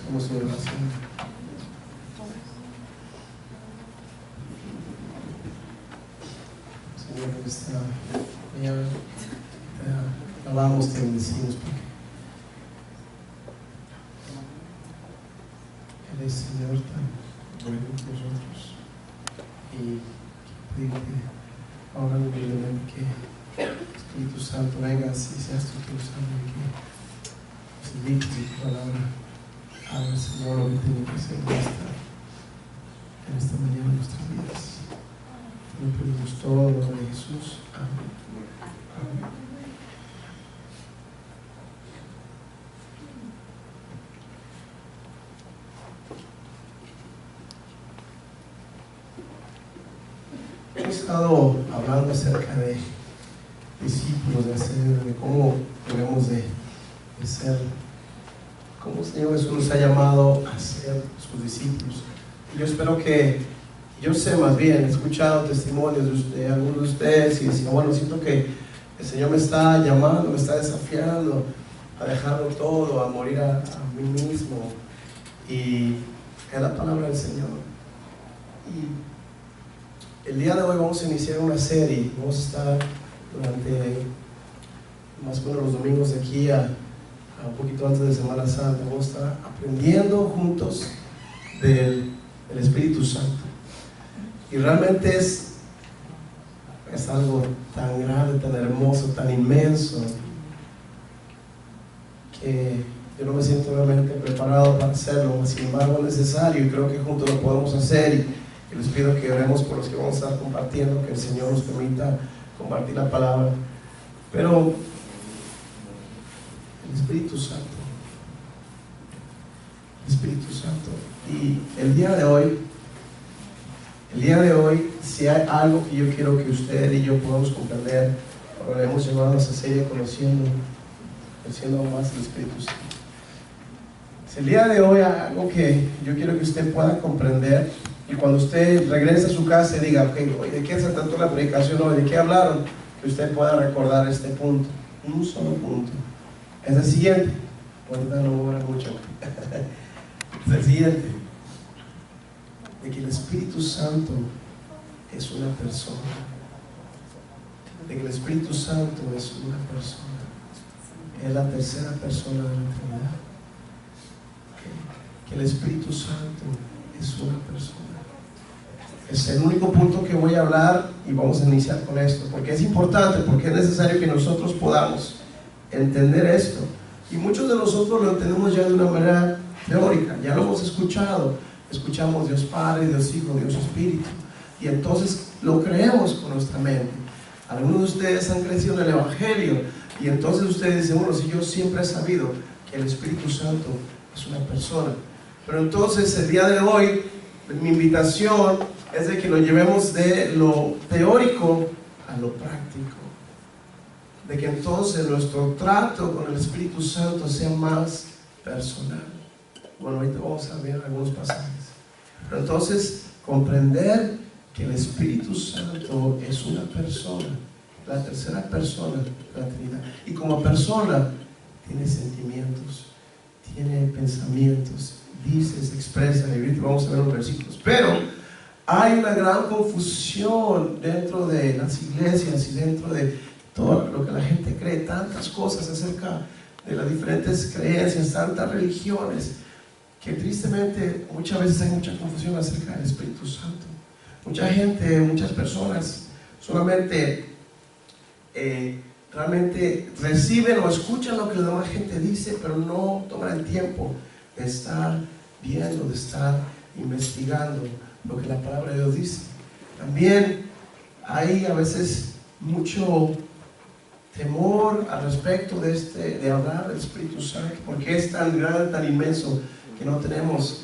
Vamos en oración. Señor, en esta mañana te alabamos, te bendecimos porque eres, Señor, tan bueno con nosotros. Y pedirte ahora humildemente que Espíritu Santo vengas y seas tú quien sabe que nos dicte tu palabra. Ahora, Señor, lo que tengo que hacer en esta mañana en nuestras vidas. Lo pedimos todo en el nombre de Jesús. Amén. Amén. Hemos estado hablando acerca de discípulos, de cómo debemos de ser, cómo el Señor Jesús nos ha llamado a ser sus discípulos. Yo espero que, yo sé más bien, he escuchado testimonios de algunos de ustedes y decía, bueno, siento que el Señor me está llamando, me está desafiando a dejarlo todo, a morir a mí mismo. Y es la palabra del Señor. Y el día de hoy vamos a iniciar una serie. Vamos a estar durante más o menos los domingos de aquí a un poquito antes de Semana Santa. Vamos a estar aprendiendo juntos del Espíritu Santo. Y realmente es algo tan grande, tan hermoso, tan inmenso, que yo no me siento realmente preparado para hacerlo. Sin embargo, es necesario y creo que juntos lo podemos hacer. Y les pido que oremos por los que vamos a estar compartiendo, que el Señor nos permita compartir la palabra. Pero el Espíritu Santo, y el día de hoy, si hay algo que yo quiero que usted y yo podamos comprender, ahora hemos llevado esa serie conociendo más el Espíritu Santo. Si el día de hoy hay algo que yo quiero que usted pueda comprender, y cuando usted regrese a su casa y diga, ok, ¿de qué se trató la predicación hoy? ¿De qué hablaron? Que usted pueda recordar este punto, un solo punto. Es el siguiente. Ahorita no voy a hablar mucho. Es el siguiente: de que el Espíritu Santo es una persona. De que el Espíritu Santo es una persona. Es la tercera persona de la Trinidad. Que el Espíritu Santo es una persona. Es el único punto que voy a hablar y vamos a iniciar con esto, porque es importante, porque es necesario que nosotros podamos entender esto. Y muchos de nosotros lo entendemos ya de una manera teórica, ya lo hemos escuchado. Escuchamos Dios Padre, Dios Hijo, Dios Espíritu, y entonces lo creemos con nuestra mente. Algunos de ustedes han crecido en el Evangelio y entonces ustedes dicen, bueno, si yo siempre he sabido que el Espíritu Santo es una persona. Pero entonces el día de hoy mi invitación es de que lo llevemos de lo teórico a lo práctico, de que entonces nuestro trato con el Espíritu Santo sea más personal. Bueno, ahorita vamos a ver algunos pasajes, pero entonces comprender que el Espíritu Santo es una persona, la tercera persona de la Trinidad, y como persona tiene sentimientos, tiene pensamientos, dice, se expresa, y ahorita vamos a ver los versículos. Pero hay una gran confusión dentro de las iglesias y dentro de todo lo que la gente cree, tantas cosas acerca de las diferentes creencias, tantas religiones, que tristemente muchas veces hay mucha confusión acerca del Espíritu Santo. Mucha gente, muchas personas solamente realmente reciben o escuchan lo que la demás gente dice, pero no toman el tiempo de estar viendo, de estar investigando lo que la palabra de Dios dice. También hay a veces mucho temor al respecto de hablar del Espíritu Santo, porque es tan grande, tan inmenso, que no tenemos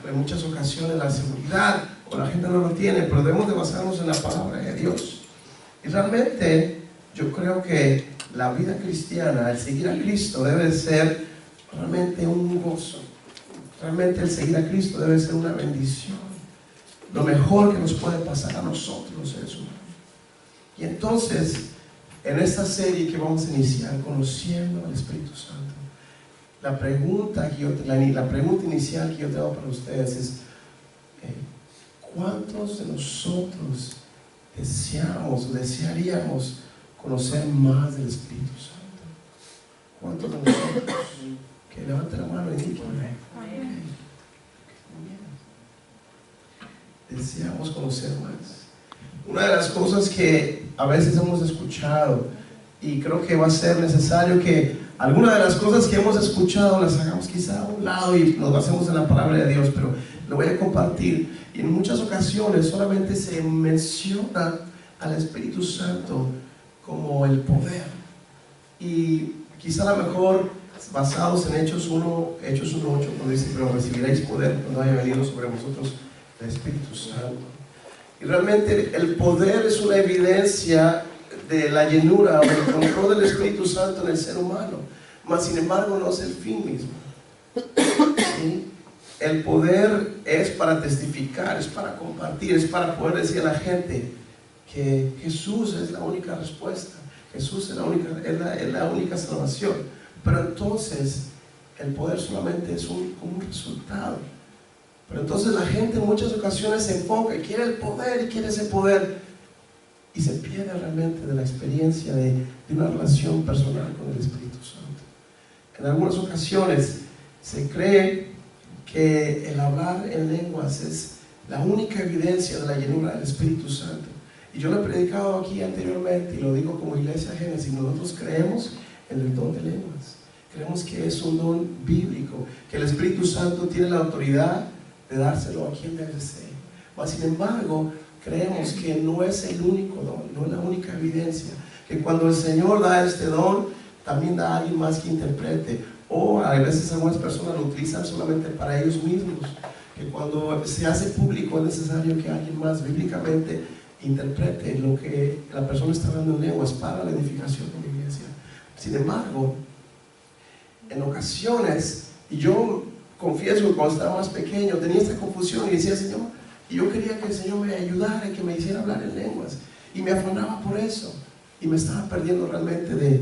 en muchas ocasiones la seguridad, o la gente no lo tiene, pero debemos de basarnos en la palabra de Dios. Y realmente yo creo que la vida cristiana, el seguir a Cristo, debe ser realmente un gozo. Realmente el seguir a Cristo debe ser una bendición, lo mejor que nos puede pasar a nosotros los seres humanos. Y entonces, en esta serie que vamos a iniciar, conociendo al Espíritu Santo, la pregunta inicial que yo tengo para ustedes es, ¿cuántos de nosotros desearíamos conocer más del Espíritu Santo? ¿Cuántos de nosotros? Que levanten la mano y digan, deseamos conocer más. Una de las cosas que a veces hemos escuchado, y creo que va a ser necesario que algunas de las cosas que hemos escuchado las hagamos quizá a un lado y nos basemos en la palabra de Dios, pero lo voy a compartir. Y en muchas ocasiones solamente se menciona al Espíritu Santo como el poder, y quizá a lo mejor basados en Hechos 1:8, cuando dice, pero recibiréis poder cuando haya venido sobre vosotros el Espíritu Santo. Y realmente el poder es una evidencia de la llenura o del control del Espíritu Santo en el ser humano, mas sin embargo no es el fin mismo. ¿Sí? El poder es para testificar, es para compartir, es para poder decir a la gente que Jesús es la única respuesta, Jesús es la única salvación. Pero entonces el poder solamente es un resultado. Pero entonces la gente en muchas ocasiones se enfoca y quiere el poder y quiere ese poder, y se pierde realmente de la experiencia de una relación personal con el Espíritu Santo. En algunas ocasiones se cree que el hablar en lenguas es la única evidencia de la llenura del Espíritu Santo. Y yo lo he predicado aquí anteriormente y lo digo como Iglesia Génesis. Nosotros creemos en el don de lenguas. Creemos que es un don bíblico, que el Espíritu Santo tiene la autoridad de dárselo a quien le desee. Mas sin embargo, creemos que no es el único don, no es la única evidencia. Que cuando el Señor da este don, también da a alguien más que interprete. O a veces algunas personas lo utilizan solamente para ellos mismos. Que cuando se hace público es necesario que alguien más bíblicamente interprete lo que la persona está hablando en lenguas para la edificación de la iglesia. Sin embargo, en ocasiones, y yo confieso que cuando estaba más pequeño tenía esta confusión y decía, Señor, y yo quería que el Señor me ayudara y que me hiciera hablar en lenguas, y me afanaba por eso, y me estaba perdiendo realmente de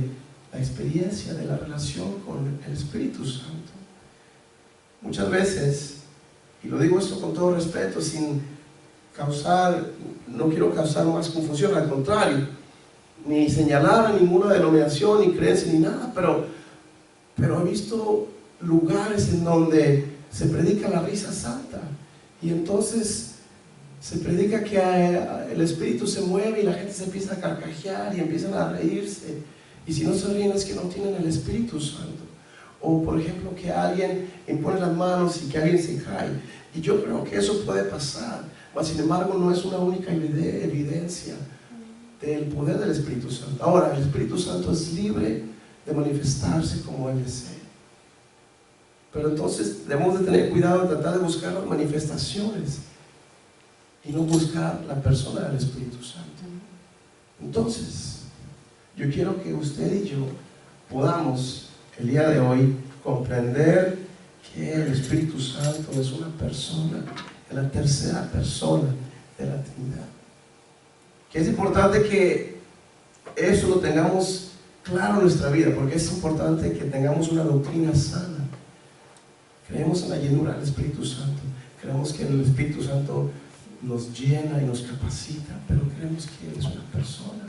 la experiencia de la relación con el Espíritu Santo. Muchas veces, y lo digo esto con todo respeto, no quiero causar más confusión, al contrario, ni señalar a ninguna denominación, ni creencia, ni nada, pero he visto lugares en donde se predica la risa santa, y entonces se predica que el Espíritu se mueve y la gente se empieza a carcajear y empiezan a reírse, y si no se ríen es que no tienen el Espíritu Santo. O por ejemplo que alguien impone las manos y que alguien se cae, y yo creo que eso puede pasar, mas sin embargo no es una única evidencia del poder del Espíritu Santo. Ahora, el Espíritu Santo es libre de manifestarse como Él desee, pero entonces debemos de tener cuidado en tratar de buscar las manifestaciones y no buscar la persona del Espíritu Santo. Entonces, yo quiero que usted y yo podamos el día de hoy comprender que el Espíritu Santo es una persona, es la tercera persona de la Trinidad. Que es importante que eso lo tengamos claro en nuestra vida, porque es importante que tengamos una doctrina sana. Creemos en la llenura del Espíritu Santo, creemos que el Espíritu Santo nos llena y nos capacita, pero creemos que Él es una persona,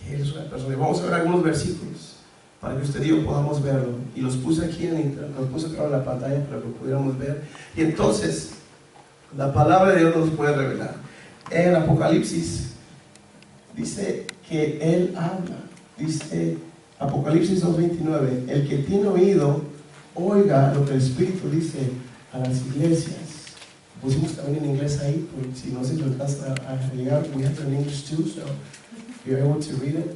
Y vamos a ver algunos versículos para que usted y yo podamos verlo, y los puse aquí los puse acá en la pantalla para que lo pudiéramos ver. Y entonces la palabra de Dios nos puede revelar. En Apocalipsis dice que Él habla, dice Apocalipsis 2:29, el que tiene oído oiga lo que el Espíritu dice a las iglesias. Pusimos también en inglés ahí, por si no se lo alcanza a llegar, we have it in English too, so you're able to read it.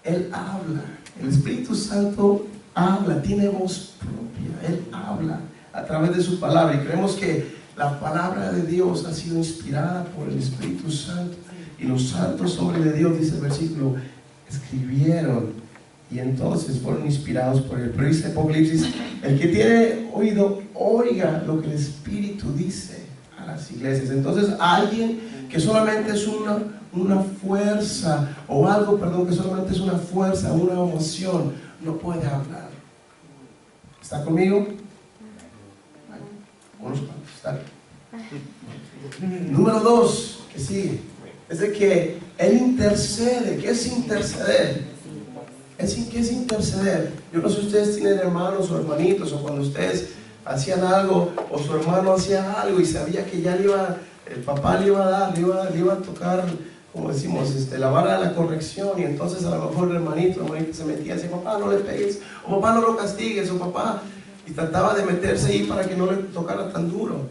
Él habla, el Espíritu Santo habla, tiene voz propia, Él habla a través de su palabra, y creemos que la palabra de Dios ha sido inspirada por el Espíritu Santo, y los santos hombres de Dios, dice el versículo, escribieron y entonces fueron inspirados por Él. Pero dice Apocalipsis, el que tiene oído oiga lo que el Espíritu dice a las iglesias. Entonces alguien que solamente es una fuerza o algo, perdón, que solamente es una fuerza, una emoción, no puede hablar. ¿Está conmigo? Unos cuantos, está bien. Número 2, que sigue, es de que Él intercede. ¿Qué es interceder? ¿Qué es interceder? Yo no sé si ustedes tienen hermanos o hermanitos, o cuando ustedes hacían algo, o su hermano hacía algo y sabía que ya el papá le iba a dar, le iba a tocar, como decimos, la vara de la corrección, y entonces a lo mejor el hermanito se metía y decía, papá, no le pegues, o papá, no lo castigues, o papá, y trataba de meterse ahí para que no le tocara tan duro.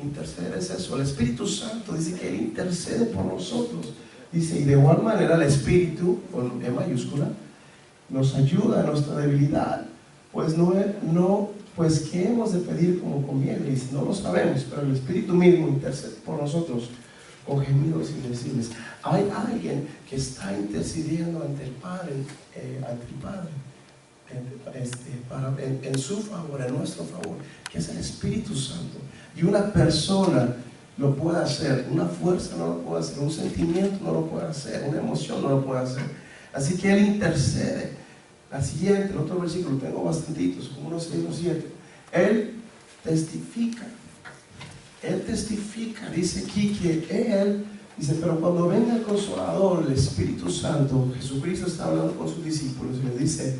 Interceder es eso. El Espíritu Santo dice que Él intercede por nosotros. Dice, y de igual manera el Espíritu, con E mayúscula, nos ayuda en nuestra debilidad, pues pues qué hemos de pedir como conviene, y no lo sabemos, pero el Espíritu mismo intercede por nosotros con gemidos indecibles. Hay alguien que está intercediendo ante el Padre, en su favor, en nuestro favor, que es el Espíritu Santo. Y una persona lo puede hacer, una fuerza no lo puede hacer, un sentimiento no lo puede hacer, una emoción no lo puede hacer. Así que Él intercede. La siguiente, el otro versículo, tengo bastantitos, como unos 6 o 7. Él testifica. Él testifica, dice aquí que dice, pero cuando venga el Consolador, el Espíritu Santo, Jesucristo está hablando con sus discípulos y les dice,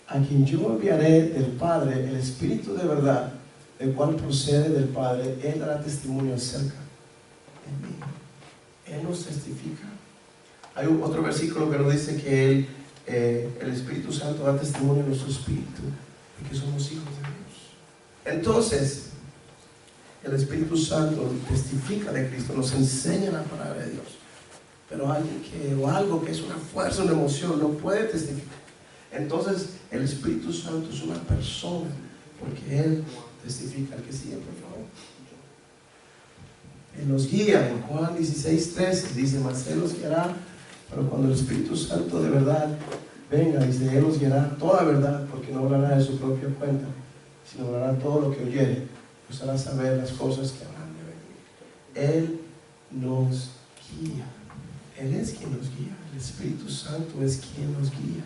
a quien yo enviaré del Padre, el Espíritu de verdad, el cual procede del Padre, Él dará testimonio acerca de mí. Él nos testifica. Hay otro versículo que nos dice que el Espíritu Santo da testimonio en nuestro espíritu de que somos hijos de Dios. Entonces, el Espíritu Santo testifica de Cristo, nos enseña la palabra de Dios. Pero algo que es una fuerza, una emoción, no puede testificar. Entonces, el Espíritu Santo es una persona, porque Él testifica. El que sigue, por favor. Él nos guía. En Juan 16:13 dice, mas Él los guiará, pero cuando el Espíritu Santo de verdad venga, dice, Él los guiará toda verdad, porque no hablará de su propia cuenta, sino hablará todo lo que oyere, pues hará saber las cosas que habrán de venir. Él nos guía. Él es quien nos guía. El Espíritu Santo es quien nos guía.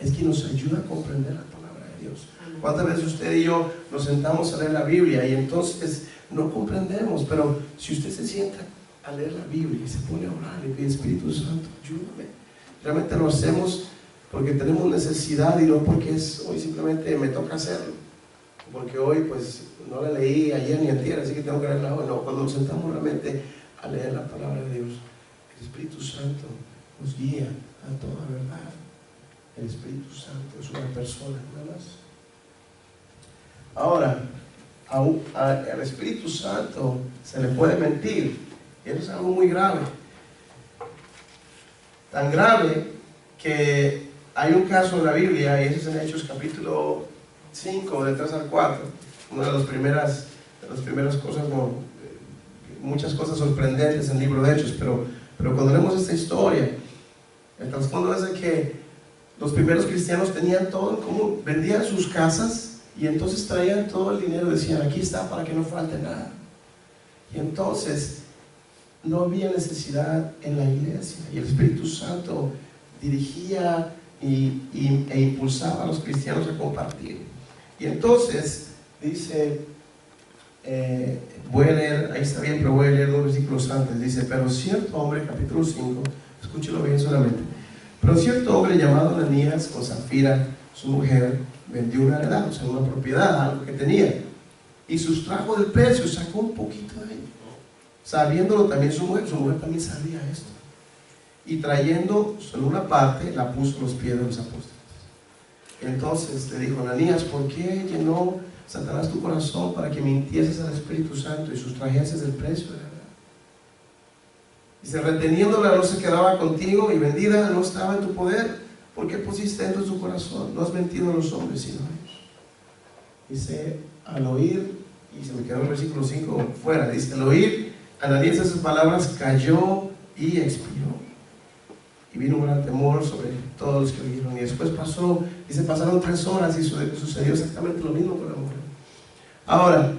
Es quien nos ayuda a comprender la palabra de Dios. ¿Cuántas veces usted y yo nos sentamos a leer la Biblia y entonces no comprendemos? Pero si usted se sienta a leer la Biblia y se pone a orar y pide, Espíritu Santo, ayúdame, realmente lo hacemos porque tenemos necesidad y no porque hoy simplemente me toca hacerlo, porque hoy pues no la leí ayer ni antier, así que tengo que leerla hoy. No, cuando nos sentamos realmente a leer la palabra de Dios, el Espíritu Santo nos guía a toda verdad. El Espíritu Santo es una persona, nada más. Ahora, al Espíritu Santo se le puede mentir, y eso es algo muy grave. Tan grave que hay un caso en la Biblia, y eso es en Hechos capítulo 5, de 3 al 4, una de las primeras cosas, muchas cosas sorprendentes en el libro de Hechos, pero cuando leemos esta historia, el trasfondo es de que los primeros cristianos tenían todo en común, vendían sus casas y entonces traían todo el dinero, decían, aquí está para que no falte nada. Y entonces no había necesidad en la iglesia, y el Espíritu Santo dirigía e impulsaba a los cristianos a compartir. Y entonces dice, voy a leer, ahí está bien, pero voy a leer 2 versículos antes. Dice, pero cierto hombre, capítulo 5, escúchelo bien solamente. Pero cierto hombre llamado Ananías, con Zafira, su mujer, vendió una heredad, o sea, una propiedad, algo que tenía, y sustrajo del precio, sacó un poquito de ello, sabiéndolo también su mujer también sabía esto, y trayendo solo una parte, la puso a los pies de los apóstoles. Entonces le dijo, Ananías, ¿por qué llenó Satanás tu corazón para que mintieses al Espíritu Santo y sustrajeses del precio de la heredad? Dice, reteniéndola no se quedaba contigo, y vendida no estaba en tu poder. ¿Por qué pusiste dentro de tu corazón? No has mentido a los hombres, sino a ellos. Dice, al oír, y se me quedó el versículo 5 fuera, dice, al oír Ananías esas palabras, cayó y expiró. Y vino un gran temor sobre todos los que oyeron. Y después pasaron 3 horas y sucedió exactamente lo mismo con la mujer. Ahora,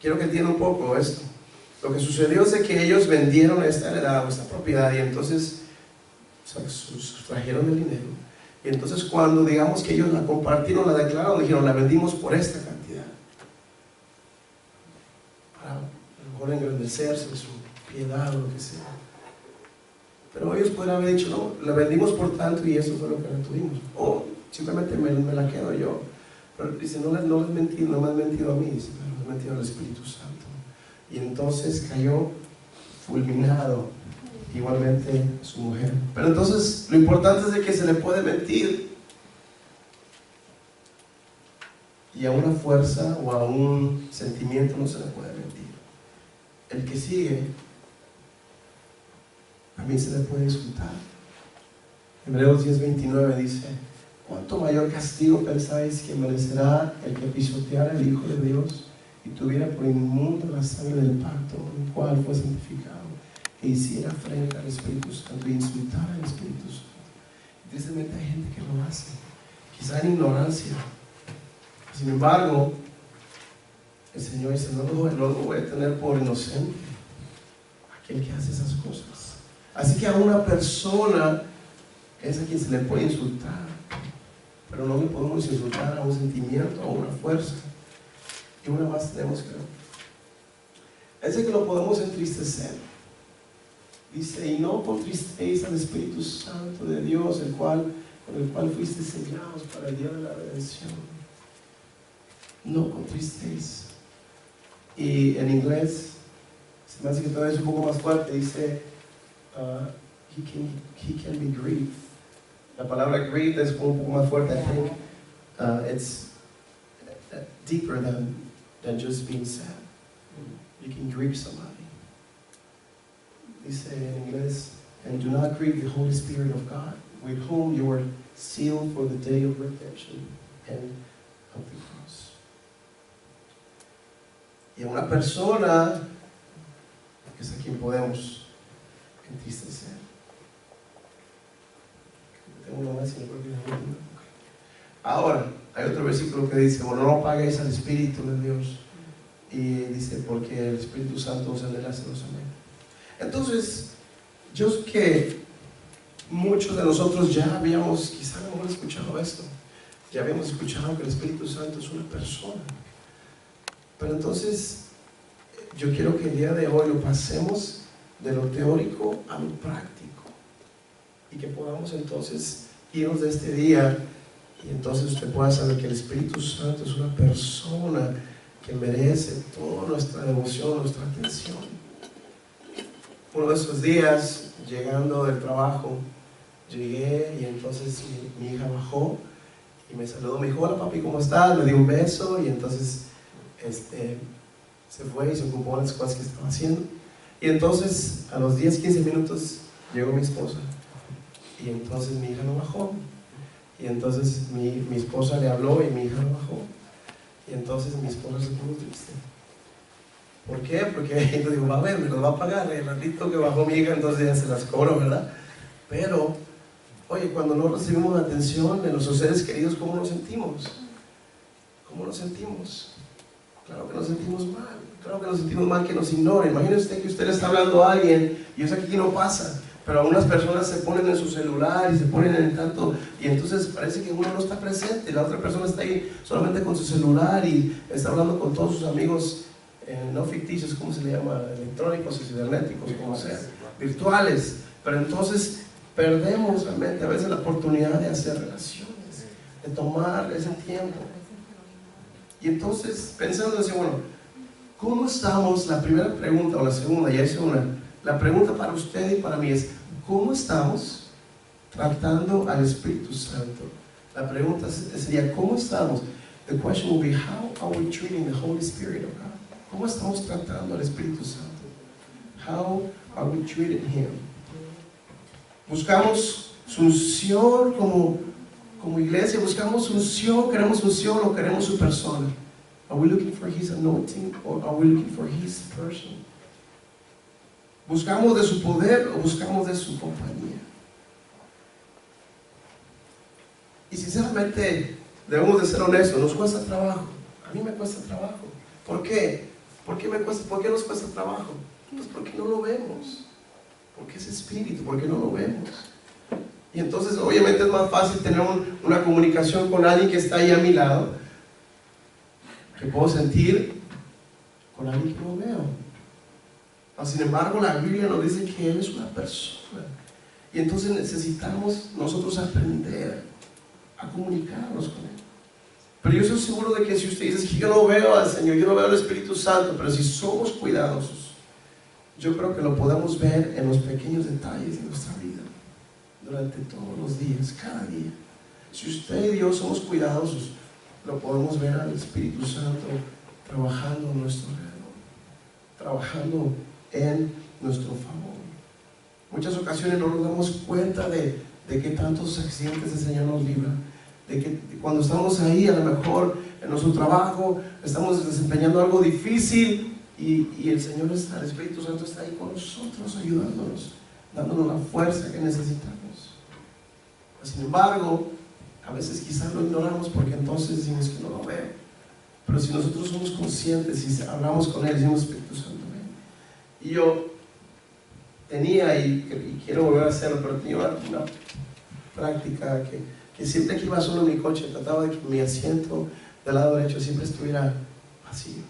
quiero que entiendan un poco esto. Lo que sucedió es de que ellos vendieron esta heredad, esta propiedad, y entonces sustrajeron el dinero. Y entonces cuando digamos que ellos la compartieron, la declararon, dijeron, la vendimos por esta cantidad. Para a lo mejor engrandecerse, su piedad o lo que sea. Pero ellos podrían haber dicho, no, la vendimos por tanto y eso fue lo que retuvimos. O simplemente me la quedo yo. Pero dice, no me has mentido a mí, dice, pero me has mentido al Espíritu Santo. Y entonces cayó fulminado, igualmente su mujer. Pero entonces lo importante es de que se le puede mentir, y a una fuerza o a un sentimiento no se le puede mentir. El que sigue, a mí se le puede insultar. Hebreos 10:29 dice, ¿cuánto mayor castigo pensáis que merecerá el que pisoteara al Hijo de Dios y tuviera por inmunda la sangre del pacto, el cual fue santificado, e hiciera afrenta al Espíritu Santo e insultara al Espíritu Santo? Y tristemente hay gente que lo hace, quizá en ignorancia. Sin embargo, el Señor dice, no lo voy a tener por inocente aquel que hace esas cosas. Así que a una persona es a quien se le puede insultar, pero no le podemos insultar a un sentimiento, a una fuerza. Y una más tenemos que ver. Es de que lo podemos entristecer. Dice, y no contristéis al Espíritu Santo de Dios, con el cual fuisteis sellados para el día de la redención. No contristéis. Y en inglés, se me hace que todavía es un poco más fuerte, dice, he can be grieved. La palabra grieved es un poco más fuerte, I think. It's deeper than just being sad. You can grieve somebody. Dice en inglés, and do not grieve the Holy Spirit of God, with whom you were sealed for the day of redemption and of the cross. Y a una persona, que es a quien podemos entristecer. Tengo una más y no creo que la última. Ahora, hay otro versículo que dice, bueno, no paguéis al Espíritu de Dios. Y dice, porque el Espíritu Santo os anhela celosamente. Entonces, yo sé que muchos de nosotros ya habíamos, quizá no hemos escuchado esto, ya habíamos escuchado que el Espíritu Santo es una persona. Pero entonces, yo quiero que el día de hoy lo pasemos de lo teórico a lo práctico. Y que podamos entonces irnos de este día y entonces usted pueda saber que el Espíritu Santo es una persona que merece toda nuestra devoción, nuestra atención. Uno de esos días, llegando del trabajo, llegué y entonces mi hija bajó y me saludó, me dijo, hola papi, ¿cómo estás? Me dio un beso y entonces se fue y se ocupó de las cosas que estaba haciendo. Y entonces a los 10-15 minutos llegó mi esposa y entonces mi hija no bajó. Y entonces mi esposa le habló y mi hija no bajó. Y entonces mi esposa se puso triste. ¿Por qué? Porque yo digo, va a ver, me lo va a pagar. El ratito que bajó mi hija, entonces ya se las cobro, ¿verdad? Pero, oye, cuando no recibimos la atención de nuestros seres queridos, ¿cómo nos sentimos? ¿Cómo nos sentimos? Claro que nos sentimos mal. Claro que nos sentimos mal que nos ignoren. Imagínese usted que usted le está hablando a alguien y yo sé que aquí no pasa. Pero algunas personas se ponen en su celular y se ponen en tanto, y entonces parece que uno no está presente, la otra persona está ahí solamente con su celular y está hablando con todos sus amigos, no ficticios, ¿cómo se le llama? Electrónicos y cibernéticos, como sea, virtuales. Pero entonces perdemos realmente a veces la oportunidad de hacer relaciones, de tomar ese tiempo. Y entonces pensando así, bueno, ¿cómo estamos? La primera pregunta o la segunda, ya hice una. La pregunta para usted y para mí es, ¿cómo estamos tratando al Espíritu Santo? La pregunta sería, ¿cómo estamos? The question will be, how are we treating the Holy Spirit of God? ¿Cómo estamos tratando al Espíritu Santo? How are we treating Him? Buscamos su unción como iglesia, buscamos su unción, queremos unción o queremos su persona. Are we looking for His anointing or are we looking for His person? ¿Buscamos de su poder o buscamos de su compañía? Y sinceramente debemos de ser honestos, nos cuesta trabajo. A mí me cuesta trabajo. ¿Por qué? ¿Por qué nos cuesta trabajo? Pues porque no lo vemos. Porque es espíritu, porque no lo vemos. Y entonces obviamente es más fácil tener una comunicación con alguien que está ahí a mi lado, que puedo sentir con alguien que no veo. Sin embargo, la Biblia nos dice que Él es una persona. Y entonces necesitamos nosotros aprender a comunicarnos con Él. Pero yo estoy seguro de que si usted dice que yo no veo al Señor, yo no veo al Espíritu Santo, pero si somos cuidadosos, yo creo que lo podemos ver en los pequeños detalles de nuestra vida, durante todos los días, cada día. Si usted y yo somos cuidadosos, lo podemos ver al Espíritu Santo trabajando a nuestro alrededor, trabajando en nuestro favor. Muchas ocasiones no nos damos cuenta de que tantos accidentes el Señor nos libra, de que cuando estamos ahí, a lo mejor en nuestro trabajo, estamos desempeñando algo difícil y el Señor está, el Espíritu Santo está ahí con nosotros, ayudándonos, dándonos la fuerza que necesitamos. Sin embargo, a veces quizás lo ignoramos porque entonces decimos que no lo veo. Pero si nosotros somos conscientes y hablamos con Él, decimos: Espíritu Santo, ven. Y yo tenía, y quiero volver a hacerlo, pero tenía una práctica que siempre que iba solo en mi coche, trataba de que mi asiento del lado derecho siempre estuviera vacío.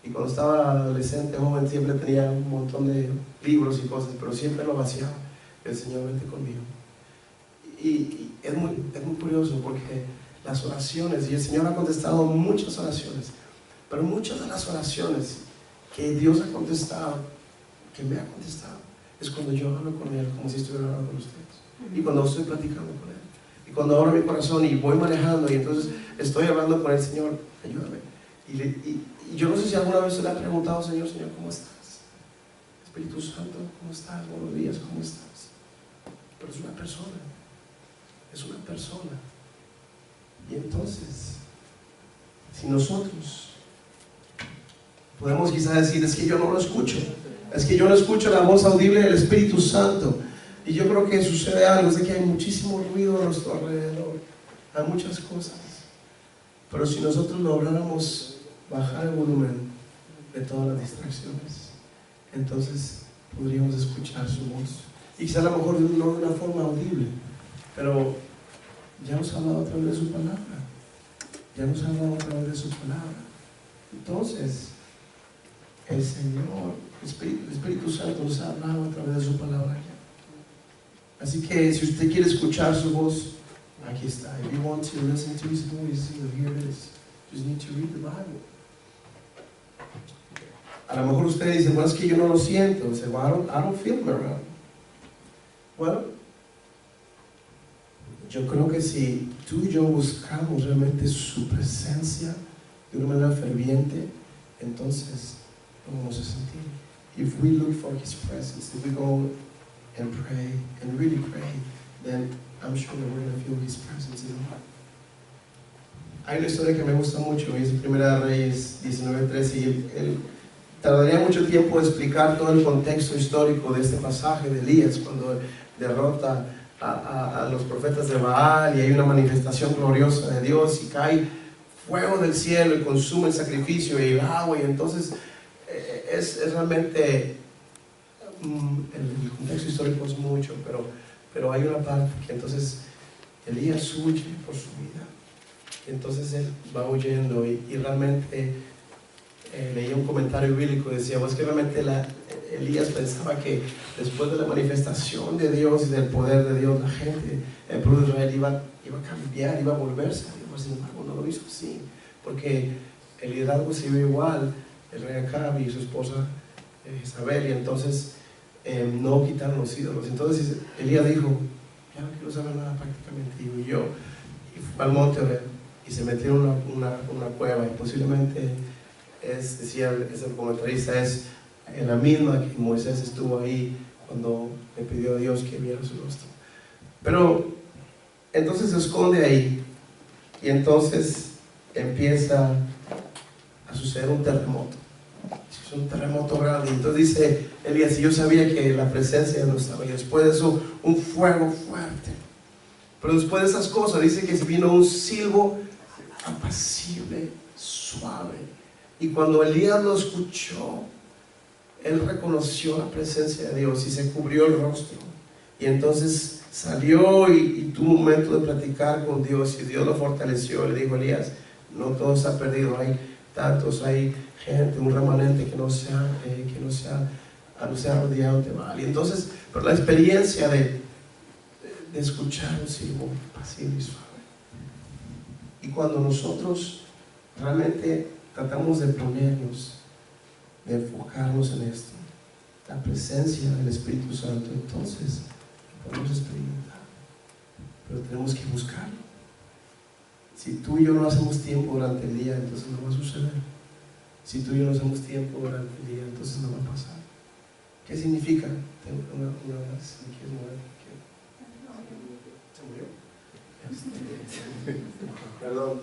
Y cuando estaba adolescente, joven, siempre tenía un montón de libros y cosas, pero siempre lo vaciaba. El Señor, vente conmigo. Y es muy curioso porque las oraciones, y el Señor ha contestado muchas oraciones, pero muchas de las oraciones que Dios ha contestado, que me ha contestado, es cuando yo hablo con Él, como si estuviera hablando con ustedes, y cuando estoy platicando con Él, y cuando abro mi corazón y voy manejando, y entonces estoy hablando con el Señor: ayúdame. Y yo no sé si alguna vez le ha preguntado: Señor, ¿cómo estás? Espíritu Santo, ¿cómo estás? Buenos días, ¿cómo estás? Pero es una persona. Es una persona. Y entonces, si nosotros podemos quizás decir: es que yo no lo escucho, es que yo no escucho la voz audible del Espíritu Santo, y yo creo que sucede algo, es de que hay muchísimo ruido a nuestro alrededor, hay muchas cosas, pero si nosotros lográramos bajar el volumen de todas las distracciones, entonces podríamos escuchar su voz, y quizás a lo mejor no de una forma audible, pero ya nos ha hablado a través de su palabra. Ya nos ha hablado a través de su palabra. Entonces, el Señor, el Espíritu Santo nos ha hablado a través de su palabra. Así que si usted quiere escuchar su voz, aquí está. If you want to listen to His voice, here it is. You just need to read the Bible. A lo mejor usted dice: bueno, es que yo no lo siento. Dice: well, I don't feel him around. Bueno, yo creo que si tú y yo buscamos realmente su presencia de una manera ferviente, entonces lo vamos a sentir. If we look for His presence, if we go and pray, and really pray, then I'm sure that we're going to feel His presence in our heart. Hay una historia que me gusta mucho, es Primera de Reyes 19:13, y él tardaría mucho tiempo de explicar todo el contexto histórico de este pasaje de Elías, cuando derrota a los profetas de Baal, y hay una manifestación gloriosa de Dios, y cae fuego del cielo y consume el sacrificio y el agua, y entonces es realmente el contexto histórico es mucho, pero hay una parte que entonces Elías huye por su vida, y entonces él va huyendo, y realmente leí un comentario bíblico, decía: pues que realmente Elías pensaba que después de la manifestación de Dios y del poder de Dios, la gente, el pueblo de Israel iba a cambiar, iba a volverse a Dios. Sin embargo, no lo hizo así, porque el liderazgo siguió igual, el rey Acab y su esposa Isabel, y entonces no quitaron los ídolos. Entonces Elías dijo: ya no quiero saber nada prácticamente, y huyó, y fue al monte y se metió en una cueva, y posiblemente decía ese comentarista, es en la misma que Moisés estuvo ahí cuando le pidió a Dios que viera su rostro. Pero entonces se esconde ahí, y entonces empieza a suceder un terremoto. Es un terremoto grande, y entonces dice Elías: y yo sabía que la presencia no estaba, y después de eso un fuego fuerte, pero después de esas cosas dice que vino un silbo apacible, suave, y cuando Elías lo escuchó, él reconoció la presencia de Dios y se cubrió el rostro. Y entonces salió y tuvo un momento de platicar con Dios, y Dios lo fortaleció. Le dijo: Elías, no todo está perdido, hay gente, un remanente que no se ha rodeado de mal. Y entonces, pero la experiencia de escuchar un siervo pasivo y suave. Y cuando nosotros realmente tratamos de ponernos, de enfocarnos en esto, la presencia del Espíritu Santo, entonces podemos experimentar. Pero tenemos que buscarlo. Si tú y yo no hacemos tiempo durante el día, entonces no va a suceder. Si tú y yo no hacemos tiempo durante el día, entonces no va a pasar. ¿Qué significa? Tengo una si me quieres mover. ¿Se murió? Perdón.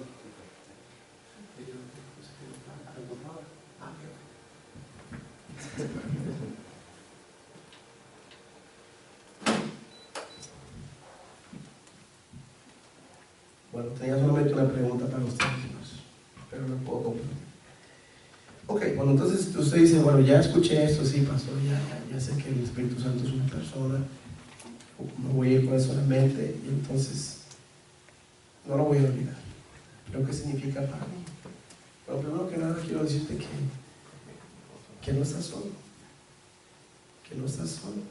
Bueno, tenía solamente una pregunta para ustedes, pero no puedo compartir. Ok, bueno, entonces usted dice: bueno, ya escuché esto, sí, pastor, ya sé que el Espíritu Santo es una persona, no voy a ir con eso en la mente, y entonces no lo voy a olvidar. Pero ¿qué significa para mí? Bueno, primero que nada quiero decirte que no estás solo. Que no estás solo.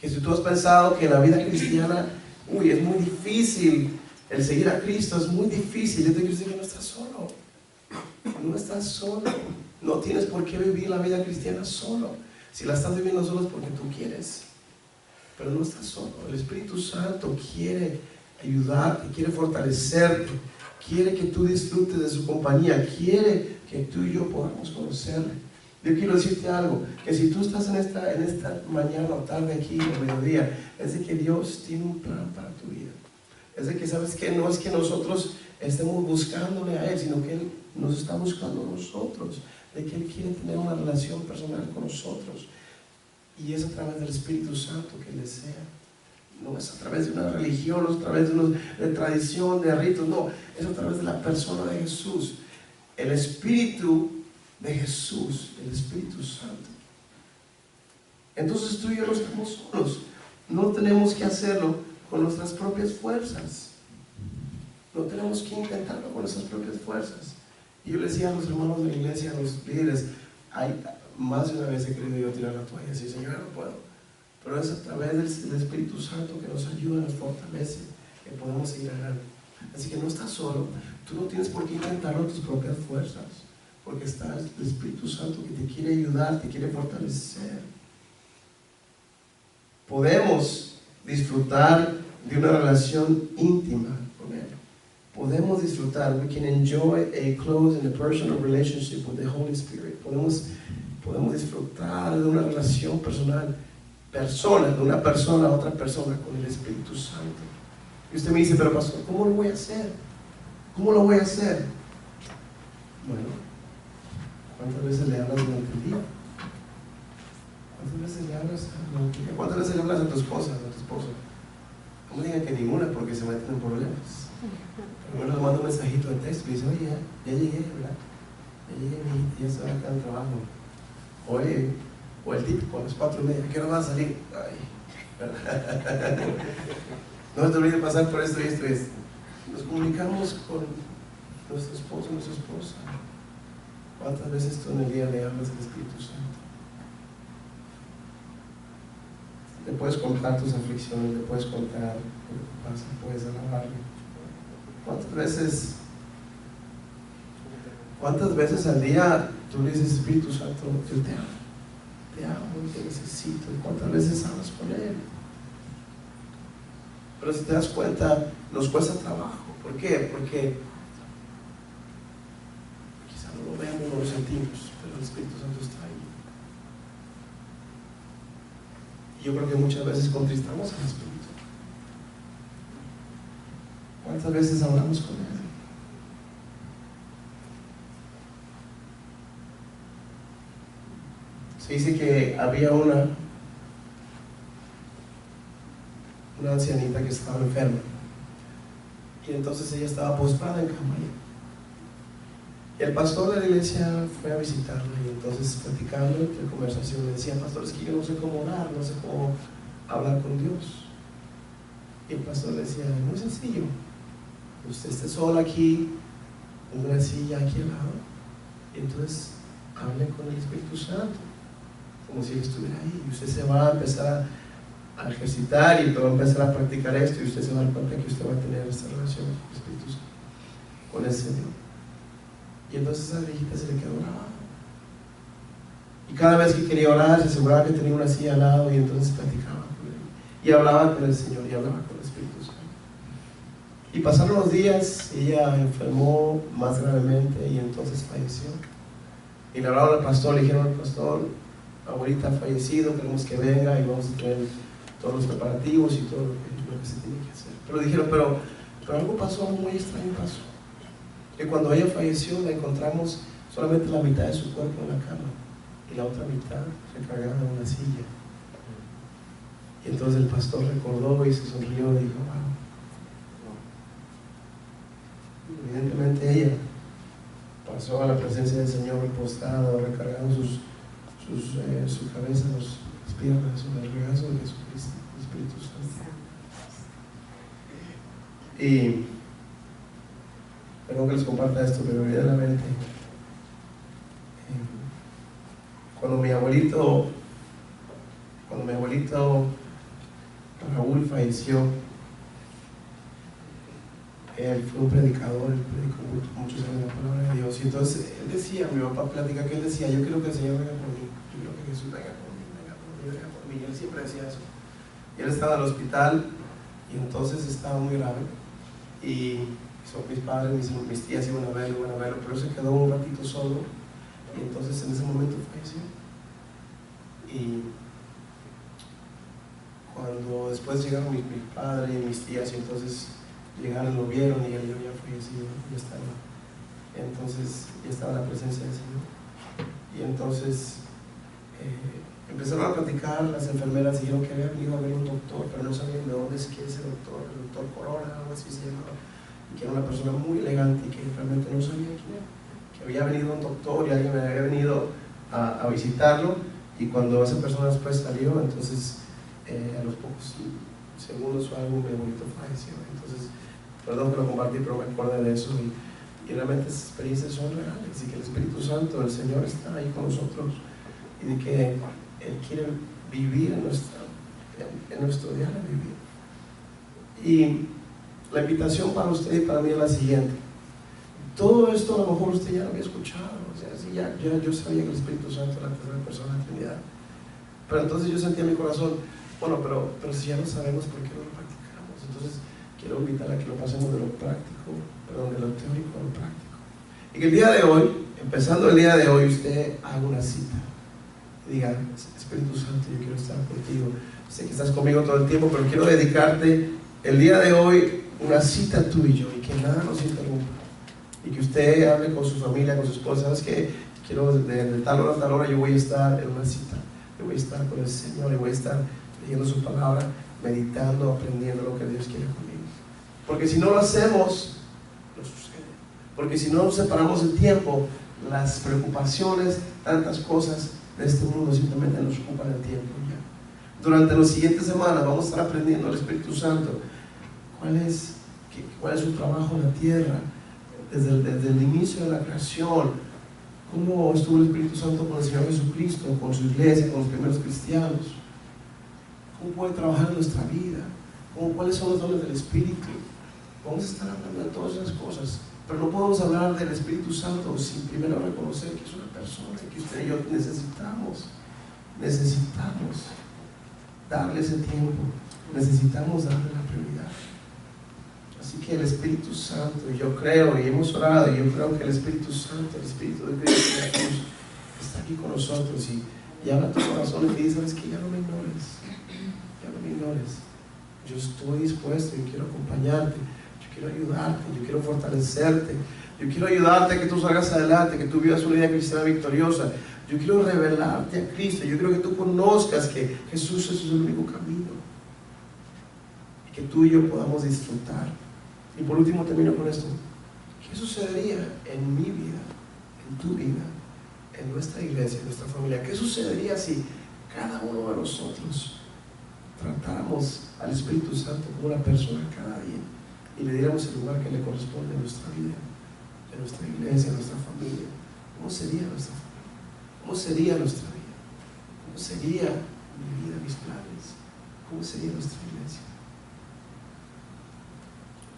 Que si tú has pensado que la vida cristiana, es muy difícil, el seguir a Cristo es muy difícil, yo te quiero decir que no estás solo. No estás solo. No tienes por qué vivir la vida cristiana solo. Si la estás viviendo solo es porque tú quieres. Pero no estás solo. El Espíritu Santo quiere ayudarte, quiere fortalecerte, quiere que tú disfrutes de su compañía, quiere que tú y yo podamos conocerle. Yo quiero decirte algo, que si tú estás en esta mañana o tarde aquí, o mediodía, es de que Dios tiene un plan para tu vida. Es de que, ¿sabes qué? No es que nosotros estemos buscándole a Él, sino que Él nos está buscando a nosotros, de que Él quiere tener una relación personal con nosotros. Y es a través del Espíritu Santo que Él desea. No es a través de una religión, no es a través de tradición, de ritos, no. Es a través de la persona de Jesús. El Espíritu de Jesús, el Espíritu Santo. Entonces tú y yo no estamos solos. No tenemos que hacerlo con nuestras propias fuerzas. No tenemos que intentarlo con nuestras propias fuerzas. Y yo le decía a los hermanos de la iglesia, a los líderes, más de una vez he querido yo tirar la toalla y decir: Señor, no puedo. Pero es a través del Espíritu Santo que nos ayuda, nos fortalece, que podemos seguir adelante. Así que no estás solo. Tú no tienes por qué intentarlo con tus propias fuerzas, porque está el Espíritu Santo que te quiere ayudar, te quiere fortalecer. Podemos disfrutar de una relación íntima con Él. Podemos disfrutar, we can enjoy a close and a personal relationship with the Holy Spirit. Podemos disfrutar de una relación personal, de una persona a otra persona con el Espíritu Santo. Y usted me dice: pero pastor, ¿cómo lo voy a hacer? ¿Cómo lo voy a hacer? Bueno, ¿cuántas veces le hablas durante el día? ¿Cuántas veces le hablas durante el día? ¿Cuántas veces le hablas a tu esposa, a tu esposo? No me digan que ninguna, porque se meten en problemas. Primero le mando un mensajito de texto y dice: oye, ya llegué, ¿verdad? Ya llegué, ya estoy acá en el trabajo. Oye, o el típico, a las 4:30, ¿qué hora vas a salir? Ay, ¿verdad? No te olvides pasar por esto y esto y esto. Nos comunicamos con nuestro esposo, nuestra esposa. ¿Cuántas veces tú en el día le hablas del Espíritu Santo? Le puedes contar tus aflicciones, le puedes contar lo que pasa, puedes alabarle. ¿Cuántas veces al día tú le dices: Espíritu Santo, yo te amo, te necesito? ¿Cuántas veces hablas con Él? Pero si te das cuenta, nos cuesta trabajo. ¿Por qué? Porque quizá no lo vemos, no lo sentimos, pero el Espíritu Santo está ahí. Y yo creo que muchas veces contristamos al Espíritu. ¿Cuántas veces hablamos con Él? Se dice que había una ancianita que estaba enferma, y entonces ella estaba postrada en cama, Y el pastor de la iglesia fue a visitarla y entonces platicando entre conversación le decía: pastor, es que yo no sé cómo orar, no sé cómo hablar con Dios. Y el pastor le decía: muy sencillo, usted esté solo aquí, en una silla aquí al lado, y entonces hable con el Espíritu Santo, como si él estuviera ahí, y usted se va a empezar a ejercitar y va a empezar a practicar esto, y usted se va a dar cuenta que usted va a tener esta relación con el Espíritu Santo, con el Señor. Y entonces a esa viejita se le quedó grabado. Y cada vez que quería orar, se aseguraba que tenía una silla al lado, y entonces platicaba con él, y hablaba con el Señor, y hablaba con el Espíritu Santo. Y pasaron los días, ella enfermó más gravemente, y entonces falleció. Y le hablaron al pastor, le dijeron al pastor: abuelita ha fallecido, queremos que venga y vamos a tener todos los preparativos y todo lo que se tiene que hacer. Pero dijeron, pero algo pasó, muy extraño pasó. Que cuando ella falleció la encontramos solamente la mitad de su cuerpo en la cama y la otra mitad recargada en una silla. Y entonces el pastor recordó y se sonrió y dijo: wow. Evidentemente ella pasó a la presencia del Señor postrada, recargando su cabeza, las piernas, en el regazo de Jesucristo, el Espíritu Santo. Y perdón que les comparta esto, pero verdaderamente, cuando mi abuelito Raúl falleció, él fue un predicador, él predicó muchos años la palabra de Dios, y entonces él decía, mi papá platica que él decía: yo quiero que el Señor venga por mí, yo quiero que Jesús venga por mí, venga por mí, venga por mí. Y él siempre decía eso. Y él estaba en el hospital, y entonces estaba muy grave, y son mis padres, mis tías iban a verlo, pero él se quedó un ratito solo, y entonces en ese momento falleció. Y cuando después llegaron mis padres y mis tías, y entonces llegaron, lo vieron, y él ya había fallecido, entonces ya estaba en la presencia del Señor. Y entonces empezaron a platicar, las enfermeras dijeron que había venido a ver un doctor, pero no sabían de dónde es que ese doctor, el doctor Corona, algo así se llamaba, y que era una persona muy elegante y que realmente no sabía quién era, que había venido un doctor y alguien había venido a visitarlo, y cuando esa persona después salió, entonces a los pocos segundos o algo, mi abuelito falleció. Entonces, perdón que lo compartí, pero me acordé de eso, y realmente esas experiencias son reales, y que el Espíritu Santo, el Señor, está ahí con nosotros, y de que Él quiere vivir en nuestro diario vivir. Y la invitación para usted y para mí es la siguiente: todo esto a lo mejor usted ya lo había escuchado, o sea, sí, yo sabía que el Espíritu Santo era la tercera persona de la Trinidad, pero entonces yo sentía en mi corazón, bueno, pero si ya lo sabemos, ¿por qué no lo practicamos? Entonces quiero invitar a que lo pasemos de lo teórico a lo práctico, y que el día de hoy, empezando el día de hoy, usted haga una cita y diga: Espíritu Santo, yo quiero estar contigo, sé que estás conmigo todo el tiempo, pero quiero dedicarte el día de hoy una cita tú y yo, y que nada nos interrumpa, y que usted hable con su familia, con su esposa: ¿sabes qué? Quiero de tal hora a tal hora yo voy a estar en una cita, yo voy a estar con el Señor, y voy a estar leyendo su palabra, meditando, aprendiendo lo que Dios quiere conmigo. Porque si no lo hacemos, no sucede. Porque si no nos separamos el tiempo, las preocupaciones, tantas cosas de este mundo simplemente nos ocupan el tiempo ya. Durante las siguientes semanas vamos a estar aprendiendo al Espíritu Santo cuál es su trabajo en la tierra, desde el inicio de la creación, cómo estuvo el Espíritu Santo con el Señor Jesucristo, con su iglesia, con los primeros cristianos, cómo puede trabajar en nuestra vida, cuáles son los dones del Espíritu. Vamos a estar hablando de todas esas cosas, pero no podemos hablar del Espíritu Santo sin primero reconocer que es una persona, que usted y yo necesitamos darle ese tiempo, necesitamos darle la prioridad. Así que el Espíritu Santo, yo creo, y hemos orado, y yo creo que el Espíritu Santo, el Espíritu de Cristo Jesús, está aquí con nosotros, y habla a tu corazón y te dice: sabes que ya no me ignores, yo estoy dispuesto, yo quiero acompañarte, yo quiero ayudarte, yo quiero fortalecerte, yo quiero ayudarte a que tú salgas adelante, que tú vivas una vida cristiana victoriosa, yo quiero revelarte a Cristo, yo quiero que tú conozcas que Jesús es el único camino, y que tú y yo podamos disfrutar. Y por último termino con esto: ¿qué sucedería en mi vida en tu vida, en nuestra iglesia, en nuestra familia. ¿Qué sucedería si cada uno de nosotros tratáramos al Espíritu Santo como una persona cada día y le diéramos el lugar que le corresponde en nuestra vida, en nuestra iglesia, en nuestra familia? ¿Cómo sería nuestra familia? ¿Cómo sería nuestra vida? ¿Cómo sería mi vida, mis planes? ¿Cómo sería nuestra iglesia?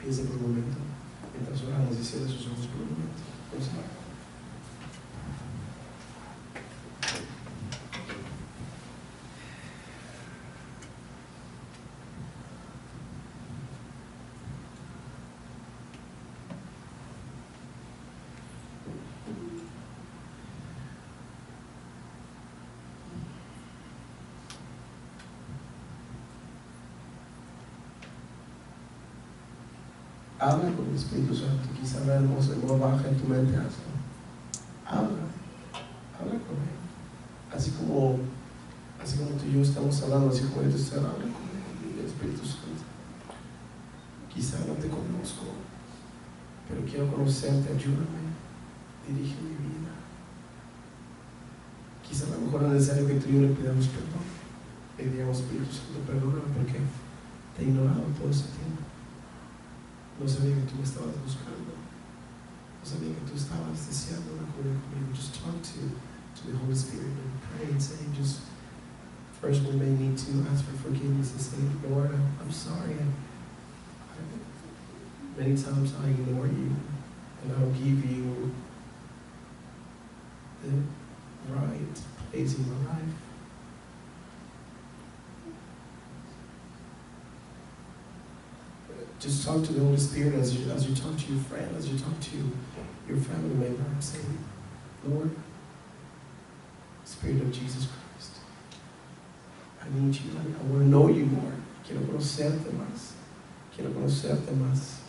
Piense por un momento, mientras oramos, y cierre sus ojos por un momento. Vamos a orar. Habla con el Espíritu Santo. Quizá hablamos en voz baja en tu mente. Habla con Él. Así como tú y yo estamos hablando, así como yo te estoy hablando con Él, el Espíritu Santo. Quizá no te conozco, pero quiero conocerte. Ayúdame, dirige mi vida. Quizá a lo mejor es necesario que tú y yo le pidamos perdón. Le digamos: Espíritu Santo, perdóname porque te he ignorado todo ese tiempo. No sabía que tú me estabas buscando. No sabía que tú estabas deseando una comunión conmigo. Just talk to the Holy Spirit and pray and say, just first we may need to ask for forgiveness and say, Lord, I'm sorry. Many times I ignore you and I don't give you the right place in my life. Just talk to the Holy Spirit as you talk to your friend, as you talk to your family member, and say, Lord, Spirit of Jesus Christ, I need you. I want to know you more. Quiero conocerte más. Quiero conocerte más.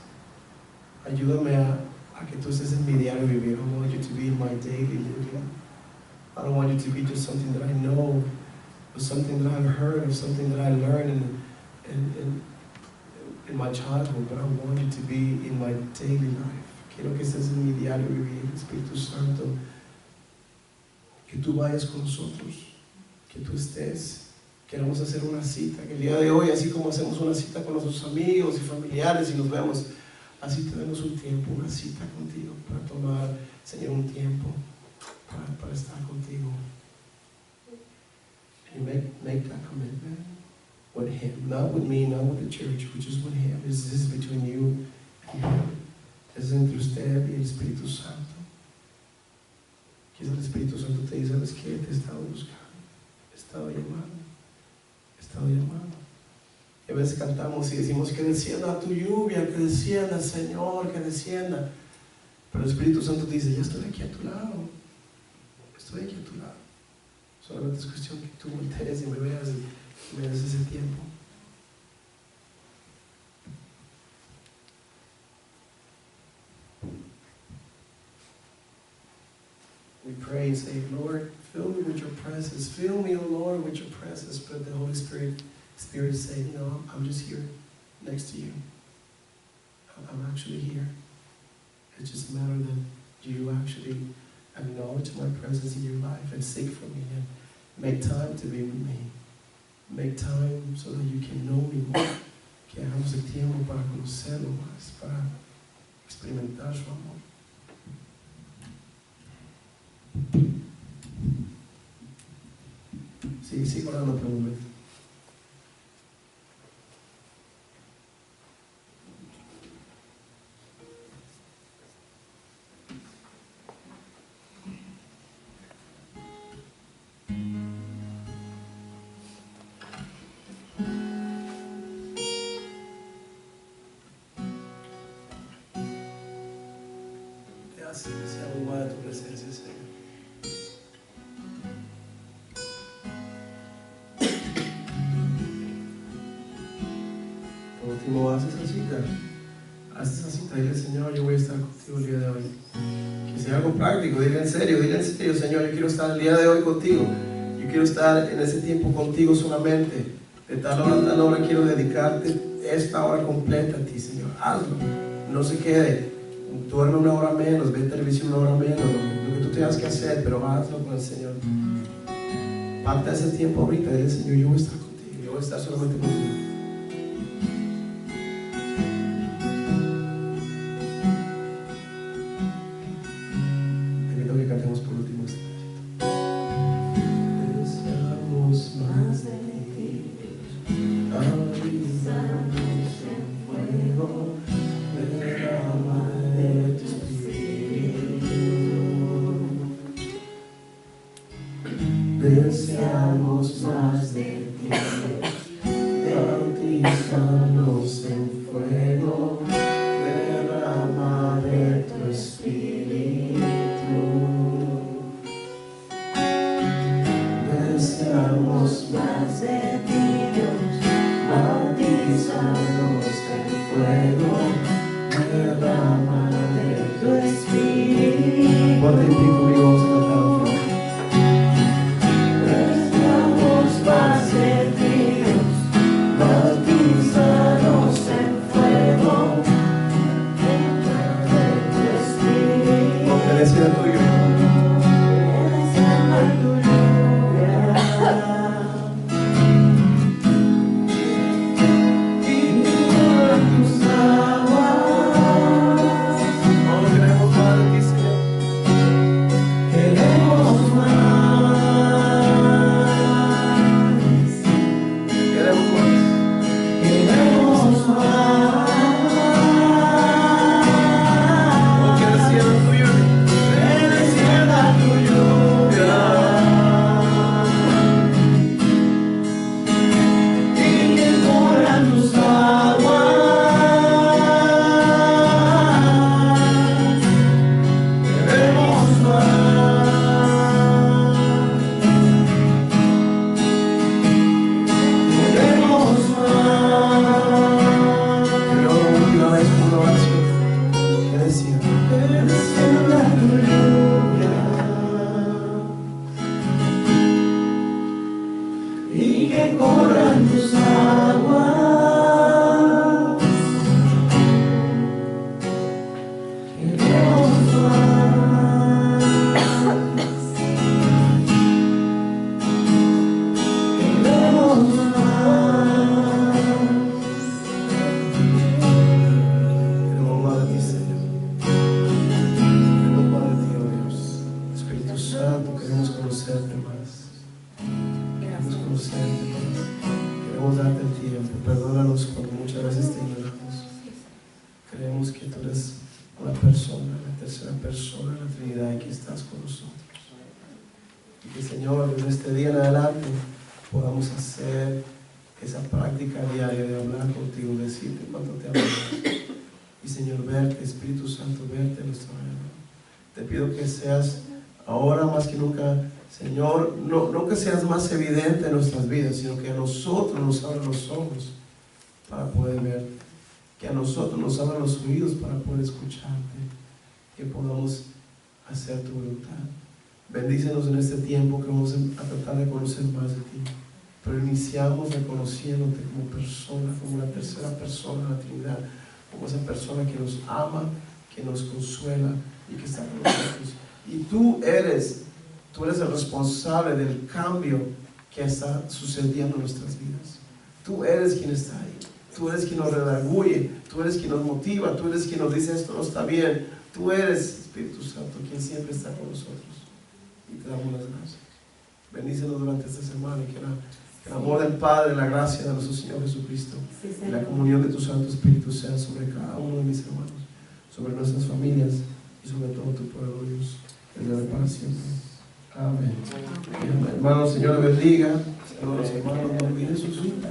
Ayúdame a que tú estés en mi diario vivir. I want you to be in my daily living. I don't want you to be just something that I know, or something that I've heard, or something that I learned in my childhood, but I want you to be in my daily life. Quiero que estés en mi diario vivir, Espíritu Santo. Que tú vayas con nosotros, que tú estés. Queremos hacer una cita, que el día de hoy, así como hacemos una cita con nuestros amigos y familiares y nos vemos, así tenemos un tiempo, una cita contigo, para tomar, Señor, un tiempo para estar contigo. And make that commitment with Him, not with me, not with the church, but just with Him. This is between you and Him. Es entre usted y el Espíritu Santo. Quizás el Espíritu Santo te dice: ¿sabes qué? Te he estado buscando, he estado llamando. Y a veces cantamos y decimos: que descienda tu lluvia, que descienda, Señor, que descienda. Pero el Espíritu Santo te dice: ya estoy aquí a tu lado, estoy aquí a tu lado. Solamente es cuestión que tú voltees y me veas y me des ese tiempo. We pray and say: Lord, fill me with your presence. Fill me, O Lord, with your presence. But the Holy Spirit say, no, I'm just here next to you. I'm actually here. It's just a matter that you actually acknowledge my presence in your life and seek for me and make time to be with me. Make time so that you can know me more. Que hagamos el tiempo para conocerlo más, para experimentar su amor. Sigue orando por un momento. Te hace que sea abogada tu presencia, Señor. Último, haz esa cita, dile: Señor, yo voy a estar contigo el día de hoy. Que sea algo práctico, dile en serio, Señor, yo quiero estar el día de hoy contigo. Yo quiero estar en ese tiempo contigo solamente. De tal hora a tal hora quiero dedicarte esta hora completa a ti, Señor. Hazlo, no se quede. Duerme una hora menos, ve televisión una hora menos, lo que tú tengas que hacer, pero hazlo con el Señor. Pacta ese tiempo ahorita y dile: Señor, yo voy a estar contigo, yo voy a estar solamente contigo. Te invito a que cantemos por último este pedacito. Deseamos más de ti, avisanos en fuego, derrama de tu espíritu. Deseamos más de ti, bautizanos en fuego, derrama de tu espíritu. Deseamos más de ti, Dios, bautizanos en fuego, derrama de tu espíritu. Ponte en pie conmigo, vamos a cantar. Señor, no que seas más evidente en nuestras vidas, sino que a nosotros nos abran los ojos para poder ver, que a nosotros nos abran los oídos para poder escucharte, que podamos hacer tu voluntad. Bendícenos en este tiempo que vamos a tratar de conocer más de ti, pero iniciamos reconociéndote como persona, como la tercera persona de la Trinidad, como esa persona que nos ama, que nos consuela y que está con nosotros. Y tú eres el responsable del cambio que está sucediendo en nuestras vidas. Tú eres quien está ahí. Tú eres quien nos redarguye. Tú eres quien nos motiva. Tú eres quien nos dice: esto no está bien. Tú eres, Espíritu Santo, quien siempre está con nosotros. Y te damos las gracias. Bendícenos durante esta semana y que el amor del Padre, la gracia de nuestro Señor Jesucristo y la comunión de tu Santo Espíritu sea sobre cada uno de mis hermanos, sobre nuestras familias y sobre todo tu pueblo, Dios, desde hoy para siempre. Amén. Hermanos, Señor le bendiga. Saludos, hermanos, no olviden su cita.